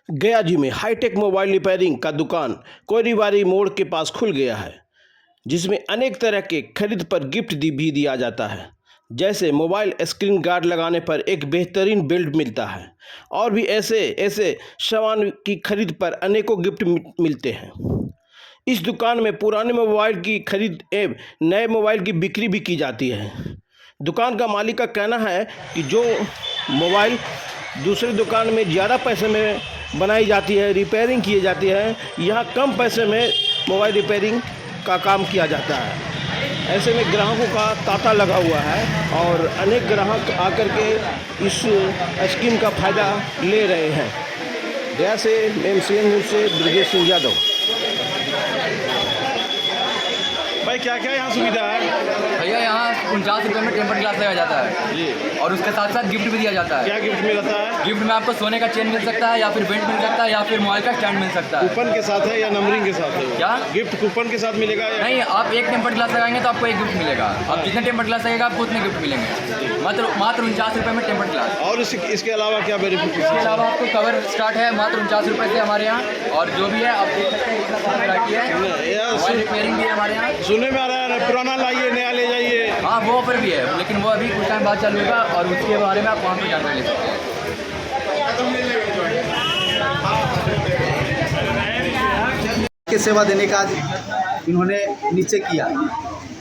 गया जी में hi tech mobile repairing का दुकान कोईरीवारी मोड़ के पास खुल गया है, जिसमें अनेक तरह के खरीद पर गिफ्ट भी दिया जाता है। जैसे मोबाइल स्क्रीन गार्ड लगाने पर एक बेहतरीन बिल्ड मिलता है और भी ऐसे ऐसे सामान की खरीद पर अनेकों गिफ्ट मिलते हैं। इस दुकान में पुराने मोबाइल की खरीद एवं नए मोबाइल की बिक्री भी की जाती है। दुकान का मालिक का कहना है कि जो मोबाइल दूसरी दुकान में ज़्यादा पैसे में बनाई जाती है, रिपेयरिंग की जाती है, यहाँ कम पैसे में मोबाइल रिपेयरिंग का काम किया जाता है। ऐसे में ग्राहकों का तांता लगा हुआ है और अनेक ग्राहक आकर के इस स्कीम का फ़ायदा ले रहे हैं। गया से MCN न्यूज़ से ब्रजेश सिंह यादव। भाई क्या क्या यहाँ सुविधा है? भैया यहाँ 49 रुपये में टेम्पर ग्लास लगाया जाता है जी, और उसके साथ साथ गिफ्ट भी दिया जाता है। क्या गिफ्ट मिलता है? गिफ्ट में आपको सोने का चेन मिल सकता है, या फिर बेल्ट मिल सकता है, या फिर मोबाइल का स्टैंड मिल सकता है। कूपन के साथ है या नंबरिंग के साथ है? क्या गिफ्ट कूपन के साथ मिलेगा या नहीं, आप एक टेम्पर ग्लास लगाएंगे तो आपको एक गिफ्ट मिलेगा। आप जितने टेम्पर ग्लास लगेगा आपको उतने गिफ्ट मिलेंगे। मात्र 49 रुपये में टेम्पर ग्लास। और इसके अलावा क्या बेनिफिट? इसके अलावा आपको कवर स्टार्ट है मात्र 49 रुपये से हमारे यहाँ, और जो भी है आप देख सकते हैं इतना सारा वैरायटी है। मोबाइल रिपेयरिंग भी है हमारे यहाँ। सुनने में आ रहा है पुराना लाइए नया ले जाइए। हाँ, वो ऑफर भी है, लेकिन वो अभी कुछ टाइम बाद चालू होगा और उसके बारे में आप वहाँ पर जानकारी ले सकते हैं। के सेवा देने का इन्होंने निश्चय किया।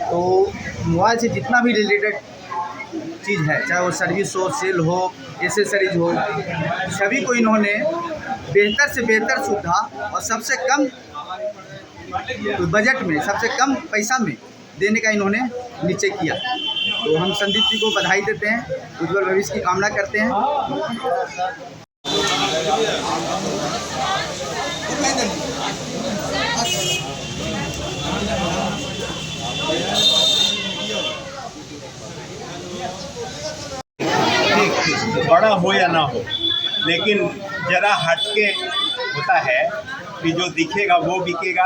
तो मोबाइल से जितना भी रिलेटेड चीज़ है, चाहे वो सर्विस हो, सेल हो, एसेसरीज हो, सभी को इन्होंने बेहतर से बेहतर सुविधा और सबसे कम बजट में, सबसे कम पैसा में देने का इन्होंने निश्चय किया। तो हम संदीप जी को बधाई देते हैं, उज्जवल भविष्य की कामना करते हैं। बड़ा हो या ना हो, लेकिन जरा हटके होता है कि जो दिखेगा वो बिकेगा,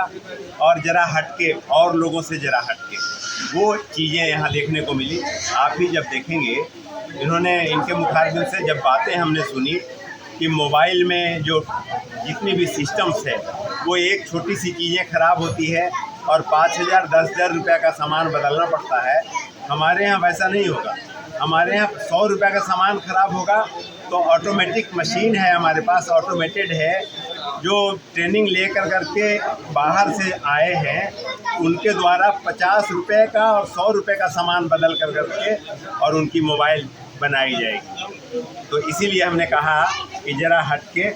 और जरा हटके और लोगों से जरा हटके वो चीज़ें यहाँ देखने को मिली। आप ही जब देखेंगे, इन्होंने इनके मुखारबिन से जब बातें हमने सुनी कि मोबाइल में जो जितनी भी सिस्टम्स है वो एक छोटी सी चीज़ें ख़राब होती है और 5,000 10,000 रुपये का सामान बदलना पड़ता है। हमारे यहाँ वैसा नहीं होगा। हमारे यहाँ 100 रुपये का सामान ख़राब होगा तो ऑटोमेटिक मशीन है हमारे पास, ऑटोमेटेड है, जो ट्रेनिंग लेकर करके बाहर से आए हैं, उनके द्वारा 50 रुपये का और 100 रुपये का सामान बदल कर करके और उनकी मोबाइल बनाई जाएगी। तो इसीलिए हमने कहा कि ज़रा हटके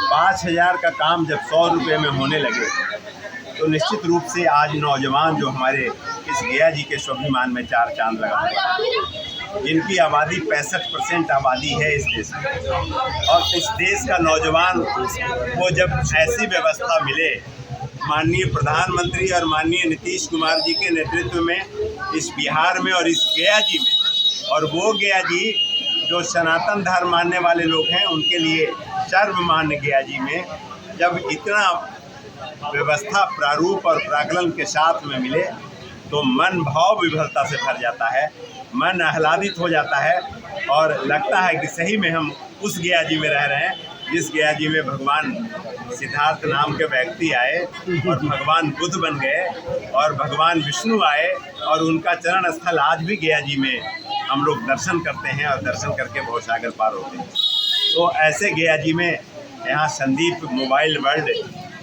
5,000 का काम जब 100 रुपये में होने लगे, तो निश्चित रूप से आज नौजवान जो हमारे इस गया जी के स्वाभिमान में 4 चांद लगा, जिनकी आबादी 65% आबादी है इस देश में, और इस देश का नौजवान को जब ऐसी व्यवस्था मिले माननीय प्रधानमंत्री और माननीय नीतीश कुमार जी के नेतृत्व में इस बिहार में और इस गया जी में, और वो गया जी जो सनातन धर्म मानने वाले लोग हैं उनके लिए सर्वमान्य गया जी में जब इतना व्यवस्था प्रारूप और प्राकलन के साथ में मिले, तो मन भाव विभलता से भर जाता है, मन आह्लादित हो जाता है, और लगता है कि सही में हम उस गया जी में रह रहे हैं जिस गया जी में भगवान सिद्धार्थ नाम के व्यक्ति आए और भगवान बुद्ध बन गए और भगवान विष्णु आए, और उनका चरण स्थल आज भी गया जी में हम लोग दर्शन करते हैं और दर्शन करके भवसागर पार होते हैं। तो ऐसे गया जी में यहाँ संदीप मोबाइल वर्ल्ड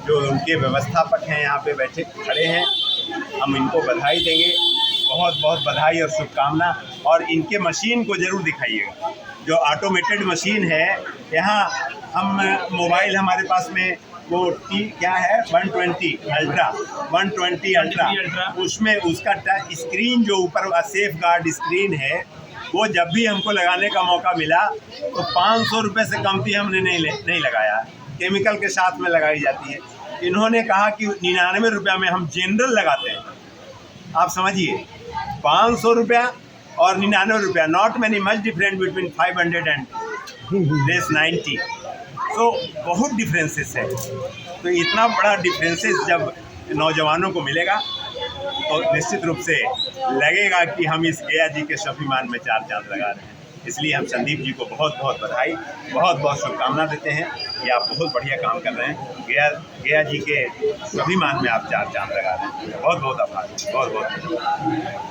जो उनके व्यवस्थापक हैं यहाँ पे बैठे खड़े हैं, हम इनको बधाई देंगे, बहुत बहुत बधाई और शुभकामना। और इनके मशीन को ज़रूर दिखाइएगा, जो ऑटोमेटेड मशीन है। यहाँ हम मोबाइल हमारे पास में वो क्या है 120 अल्ट्रा, उसमें उसका टच स्क्रीन जो ऊपर सेफ गार्ड स्क्रीन है, वो जब भी हमको लगाने का मौका मिला तो 500 रुपये से कमती हमने नहीं लगाया, केमिकल के साथ में लगाई जाती है। इन्होंने कहा कि 99 रुपये में हम जनरल लगाते हैं। आप समझिए, 500 रुपया और 99 रुपया, not many much different between 500 and less 90। तो बहुत डिफरेंसेस है। तो इतना बड़ा डिफरेंसेस जब नौजवानों को मिलेगा तो निश्चित रूप से लगेगा कि हम इस गया जी के स्वाभिमान में 4 चांद लगा रहे हैं। इसलिए हम संदीप जी को बहुत बहुत बधाई, बहुत बहुत शुभकामना देते हैं कि आप बहुत बढ़िया काम कर रहे हैं। गया जी के स्वाभिमान में आप चार चांद लगा रहे हैं। बहुत बहुत आभार, बहुत बहुत धन्यवाद।